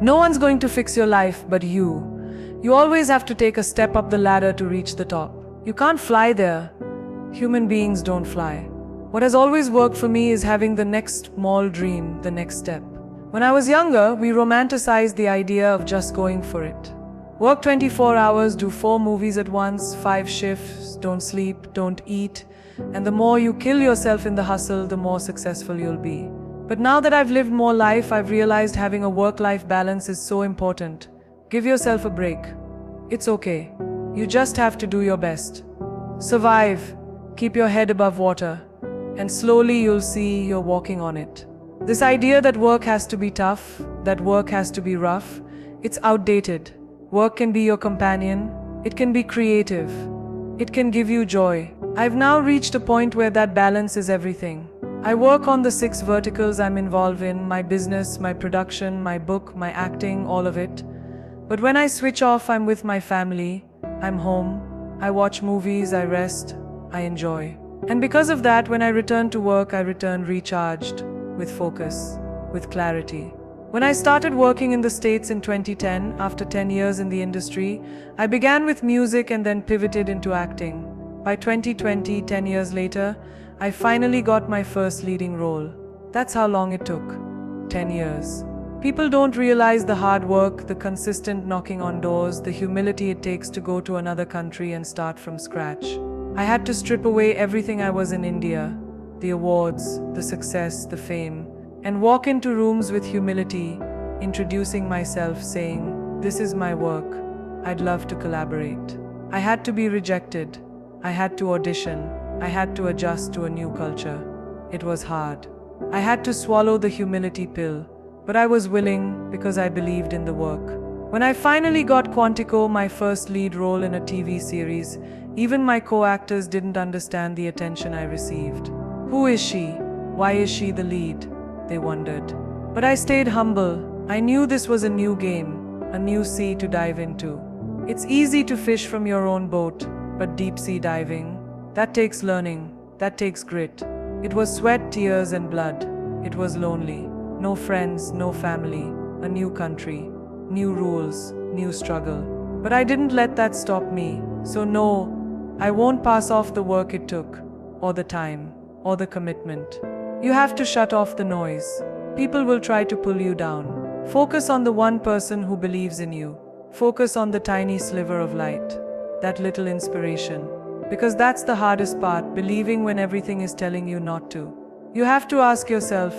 No one's going to fix your life but you. You always have to take a step up the ladder to reach the top. You can't fly there. Human beings don't fly. What has always worked for me is having the next small dream, the next step. When I was younger, we romanticized the idea of just going for it. Work 24 hours, do 4 movies at once, 5 shifts, don't sleep, don't eat, and the more you kill yourself in the hustle, the more successful you'll be. But now that I've lived more life, I've realized having a work-life balance is so important. Give yourself a break. It's okay. You just have to do your best. Survive, keep your head above water, and slowly you'll see you're walking on it. This idea that work has to be tough, that work has to be rough, it's outdated. Work can be your companion, it can be creative, it can give you joy. I've now reached a point where that balance is everything. I work on the 6 verticals I'm involved in, my business, my production, my book, my acting, all of it. But when I switch off, I'm with my family, I'm home, I watch movies, I rest, I enjoy. And because of that, when I return to work, I return recharged, with focus, with clarity. When I started working in the States in 2010, after 10 years in the industry, I began with music and then pivoted into acting. By 2020, 10 years later, I finally got my first leading role. That's how long it took. 10 years. People don't realize the hard work, the consistent knocking on doors, the humility it takes to go to another country and start from scratch. I had to strip away everything I was in India, the awards, the success, the fame, and walk into rooms with humility, introducing myself, saying, "This is my work. I'd love to collaborate." I had to be rejected. I had to audition. I had to adjust to a new culture. It was hard. I had to swallow the humility pill, but I was willing because I believed in the work. When I finally got Quantico, my first lead role in a TV series, even my co-actors didn't understand the attention I received. Who is she? Why is she the lead? They wondered. But I stayed humble. I knew this was a new game, a new sea to dive into. It's easy to fish from your own boat, but deep sea diving, that takes learning, that takes grit. It was sweat, tears, and blood. It was lonely. No friends, no family, a new country, new rules, new struggle. But I didn't let that stop me. So no, I won't pass off the work it took, or the time, or the commitment. You have to shut off the noise. People will try to pull you down. Focus on the one person who believes in you. Focus on the tiny sliver of light, that little inspiration. Because that's the hardest part, believing when everything is telling you not to. You have to ask yourself,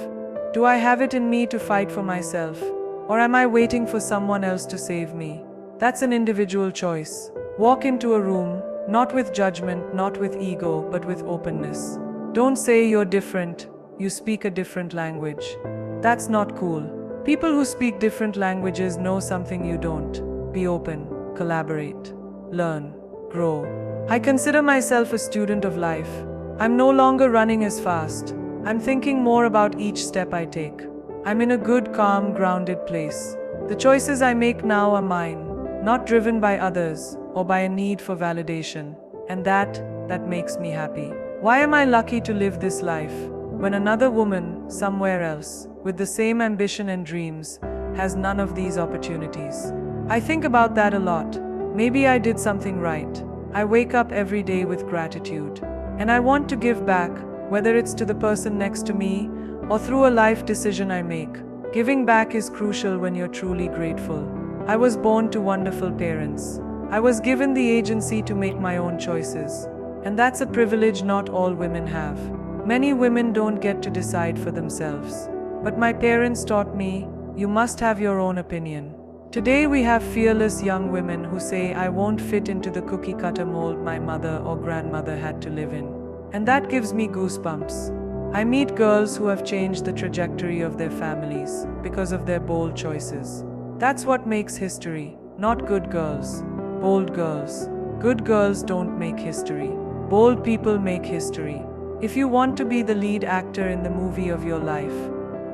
do I have it in me to fight for myself? Or am I waiting for someone else to save me? That's an individual choice. Walk into a room, not with judgment, not with ego, but with openness. Don't say you're different, you speak a different language. That's not cool. People who speak different languages know something you don't. Be open, collaborate, learn, grow. I consider myself a student of life. I'm no longer running as fast. I'm thinking more about each step I take. I'm in a good, calm, grounded place. The choices I make now are mine, not driven by others or by a need for validation. And that makes me happy. Why am I lucky to live this life when another woman, somewhere else, with the same ambition and dreams, has none of these opportunities? I think about that a lot. Maybe I did something right. I wake up every day with gratitude. And I want to give back, whether it's to the person next to me or through a life decision I make. Giving back is crucial when you're truly grateful. I was born to wonderful parents. I was given the agency to make my own choices. And that's a privilege not all women have. Many women don't get to decide for themselves. But my parents taught me, you must have your own opinion. Today we have fearless young women who say, I won't fit into the cookie-cutter mold my mother or grandmother had to live in. And that gives me goosebumps. I meet girls who have changed the trajectory of their families because of their bold choices. That's what makes history, not good girls, bold girls. Good girls don't make history. Bold people make history. If you want to be the lead actor in the movie of your life,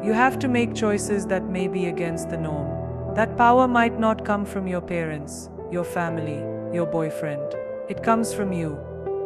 you have to make choices that may be against the norm. That power might not come from your parents, your family, your boyfriend. It comes from you.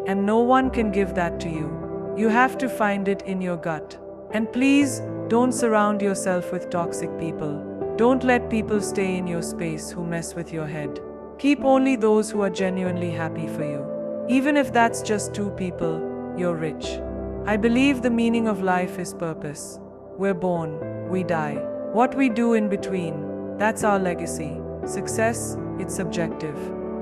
And no one can give that to you. You have to find it in your gut. And please, don't surround yourself with toxic people. Don't let people stay in your space who mess with your head. Keep only those who are genuinely happy for you. Even if that's just two people, you're rich. I believe the meaning of life is purpose. We're born, we die. What we do in between, that's our legacy. Success, it's subjective.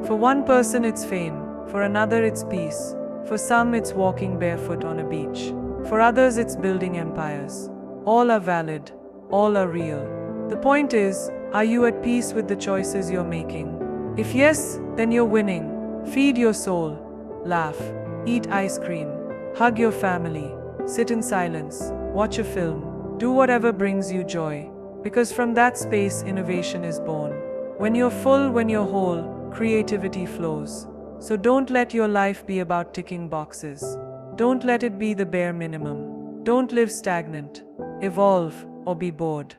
For one person, it's fame. For another, it's peace. For some, it's walking barefoot on a beach. For others, it's building empires. All are valid. All are real. The point is, are you at peace with the choices you're making? If yes, then you're winning. Feed your soul. Laugh. Eat ice cream. Hug your family. Sit in silence. Watch a film. Do whatever brings you joy. Because from that space, innovation is born. When you're full, when you're whole, creativity flows. So don't let your life be about ticking boxes. Don't let it be the bare minimum. Don't live stagnant. Evolve or be bored.